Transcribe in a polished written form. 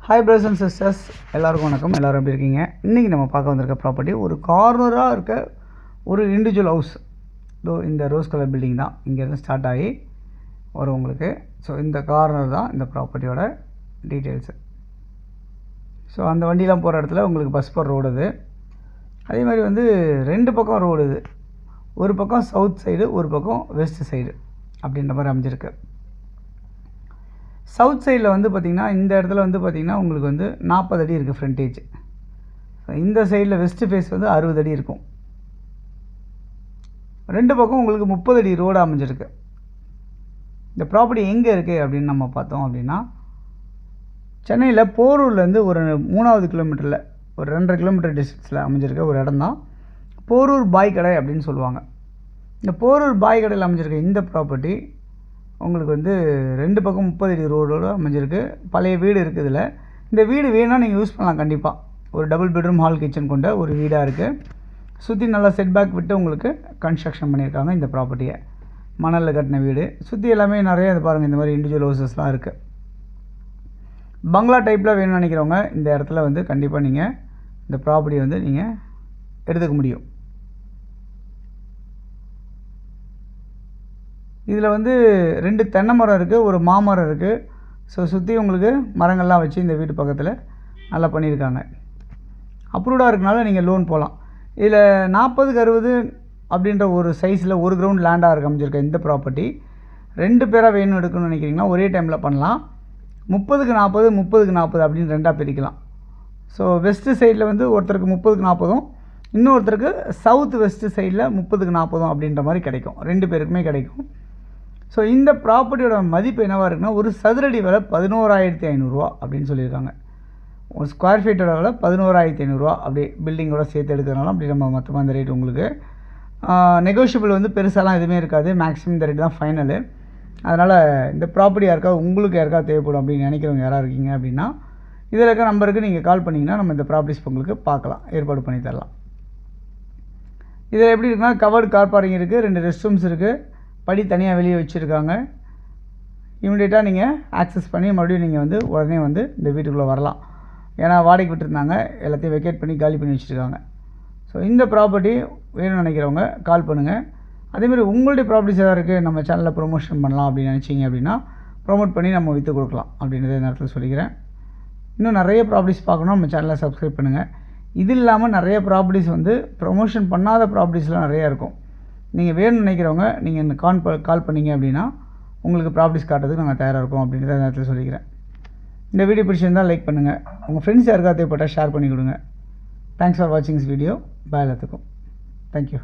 Hi brothers and sisters, எல்லாருக்கும் வணக்கம். எல்லோரும் எப்படி இருக்கீங்க? இன்றைக்கி நம்ம பார்க்க வந்திருக்க ப்ராப்பர்ட்டி ஒரு கார்னராக இருக்க ஒரு இண்டிவிஜுவல் ஹவுஸ். இந்த ரோஸ் கலர் பில்டிங் தான் இங்கேருந்து ஸ்டார்ட் ஆகி வரும் உங்களுக்கு. ஸோ இந்த கார்னர் தான் இந்த ப்ராப்பர்ட்டியோட டீட்டெயில்ஸு. ஸோ அந்த வண்டியெலாம் போகிற இடத்துல உங்களுக்கு பஸ் போகிற ரோடு இது. அதே மாதிரி ரெண்டு பக்கம் ரோடு இது. ஒரு பக்கம் சவுத் சைடு, ஒரு பக்கம் வெஸ்ட் சைடு அப்படின்ற மாதிரி அமைஞ்சிருக்கு. சவுத் சைடில் பார்த்திங்கன்னா இந்த இடத்துல பார்த்திங்கன்னா உங்களுக்கு 40 அடி இருக்குது ஃப்ரண்டேஜ். இந்த சைடில் வெஸ்ட்டு ஃபேஸ் 60 அடி இருக்கும். ரெண்டு பக்கம் உங்களுக்கு 30 அடி ரோடு அமைஞ்சிருக்கு. இந்த ப்ராப்பர்ட்டி எங்கே இருக்குது அப்படின்னு நம்ம பார்த்தோம் அப்படின்னா, சென்னையில் போரூர்லேருந்து ஒரு 3வது கிலோமீட்டரில் ஒரு 2.5 கிலோமீட்டர் டிஸ்டன்ஸில் அமைஞ்சிருக்க ஒரு இடம் தான் போரூர் பாய் கடை அப்படின்னு சொல்லுவாங்க. இந்த போரூர் பாய் கடையில் அமைஞ்சிருக்க இந்த ப்ராப்பர்ட்டி உங்களுக்கு ரெண்டு பக்கம் 30 அடி ரோடோடு அமைஞ்சிருக்கு. பழைய வீடு இருக்குது இதில். இந்த வீடு வேணால் நீங்கள் யூஸ் பண்ணலாம் கண்டிப்பாக. ஒரு டபுள் பெட்ரூம் ஹால் கிச்சன் கொண்ட ஒரு வீடாக இருக்குது. சுற்றி நல்லா செட்பேக் விட்டு உங்களுக்கு கன்ஸ்ட்ரக்ஷன் பண்ணியிருக்காங்க இந்த ப்ராப்பர்ட்டியை. மணலில் கட்டின வீடு. சுற்றி எல்லாமே நிறைய இது பாருங்கள், இந்த மாதிரி இண்டிவிஜுவல் ஹவுசஸ்லாம் இருக்குது. பங்களா டைப்பில் வேணும்னு நினைக்கிறவங்க இந்த இடத்துல கண்டிப்பாக நீங்கள் இந்த ப்ராப்பர்ட்டி நீங்கள் எடுத்துக்க முடியும். இதில் 2 தென்னை மரம் இருக்குது, ஒரு மாமரம் இருக்குது. ஸோ சுற்றி உங்களுக்கு மரங்கள்லாம் வச்சு இந்த வீட்டு பக்கத்தில் நல்லா பண்ணியிருக்காங்க. அப்ரூவ்டாக இருக்கனால நீங்கள் லோன் போகலாம். இதில் 40க்கு 60 அப்படின்ற ஒரு சைஸில் ஒரு கிரவுண்ட் லேண்டாக இருக்க அமைஞ்சிருக்க இந்த ப்ராப்பர்ட்டி 2 பேராக வேணும் எடுக்கணும்னு நினைக்கிறீங்கன்னா ஒரே டைமில் பண்ணலாம். 30க்கு 40, 30க்கு 40 அப்படின்னு 2ஆக பிரிக்கலாம். ஸோ வெஸ்ட்டு சைடில் ஒருத்தருக்கு 30க்கு 40, இன்னொருத்தருக்கு சவுத் வெஸ்ட்டு சைடில் 30க்கு 40 அப்படின்ற மாதிரி கிடைக்கும். 2 பேருக்குமே கிடைக்கும். ஸோ இந்த ப்ராப்பர்ட்டியோட மதிப்பு என்னவாக இருக்குன்னா, ஒரு சதுரடி விலை 11,500 அப்படின்னு சொல்லியிருக்காங்க. ஒரு ஸ்கொயர் ஃபீட்டோட விலை 11,500 அப்படி பில்டிங்கோட சேர்த்து எடுக்கிறதுனால அப்படி நம்ம மொத்தமாக இந்த ரேட் உங்களுக்கு நெகோஷியபிள் பெருசாலாம் எதுவுமே இருக்காது. மேக்ஸிமம் இந்த ரேட் தான் ஃபைனலு. அதனால் இந்த ப்ராப்பர்ட்டி உங்களுக்கு யாருக்காவது தேவைப்படும் அப்படின்னு நினைக்கிறவங்க யாராக இருக்கீங்க அப்படின்னா இதில் இருக்க நம்பருக்கு நீங்கள் கால் பண்ணிங்கன்னா நம்ம இந்த ப்ராப்பர்ட்டிஸ் உங்களுக்கு பார்க்கலாம், ஏற்பாடு பண்ணி தரலாம். இதில் எப்படி இருக்குன்னா, கவர்டு கார் பார்க்கிங் இருக்குது, 2 ரெஸ்ட் ரூம்ஸ் இருக்குது, படி தனியாக வெளியே வச்சுருக்காங்க. இமிடியேட்டாக நீங்கள் ஆக்சஸ் பண்ணி மறுபடியும் நீங்கள் உடனே இந்த வீட்டுக்குள்ளே வரலாம். ஏன்னா வாடகைக்கு விட்டுருந்தாங்க, எல்லாத்தையும் வெக்கேட் பண்ணி காலி பண்ணி வச்சுருக்காங்க. ஸோ இந்த ப்ராப்பர்ட்டி வேணும்னு நினைக்கிறவங்க கால் பண்ணுங்கள். அதேமாதிரி உங்களுடைய ப்ராப்பர்ட்டிஸ் எதாவது இருக்குது, நம்ம சேனலில் ப்ரொமோஷன் பண்ணலாம் அப்படின்னு நினச்சிங்க அப்படின்னா ப்ரொமோட் பண்ணி நம்ம விற்று கொடுக்கலாம் அப்படின்றத நேரத்தில் சொல்லிக்கிறேன். இன்னும் நிறைய ப்ராப்பர்ட்டிஸ் பார்க்கணும், நம்ம சேனலை சப்ஸ்கிரைப் பண்ணுங்கள். இது இல்லாமல் நிறைய ப்ராப்பர்ட்டிஸ் ப்ரொமோஷன் பண்ணாத ப்ராப்பர்ட்டிஸ்லாம் நிறையா இருக்கும். நீங்கள் வேணும்னு நினைக்கிறவங்க நீங்கள் இந்த கால் பண்ணிங்க அப்படின்னா உங்களுக்கு ப்ராப்பர்ட்டிஸ் காட்டுறதுக்கு நாங்கள் தயாராக இருக்கோம் அப்படின்றத நேரத்தில் சொல்லிக்கிறேன். இந்த வீடியோ பிடிச்சிருந்தால் லைக் பண்ணுங்கள். உங்கள் ஃப்ரெண்ட்ஸ் யாருக்காவது தேவைப்பட்டால் ஷேர் பண்ணி கொடுங்க. தேங்க்ஸ் ஃபார் வாட்சிங் திஸ் வீடியோ. பாய் எல்லாத்துக்கும். தேங்க்யூ.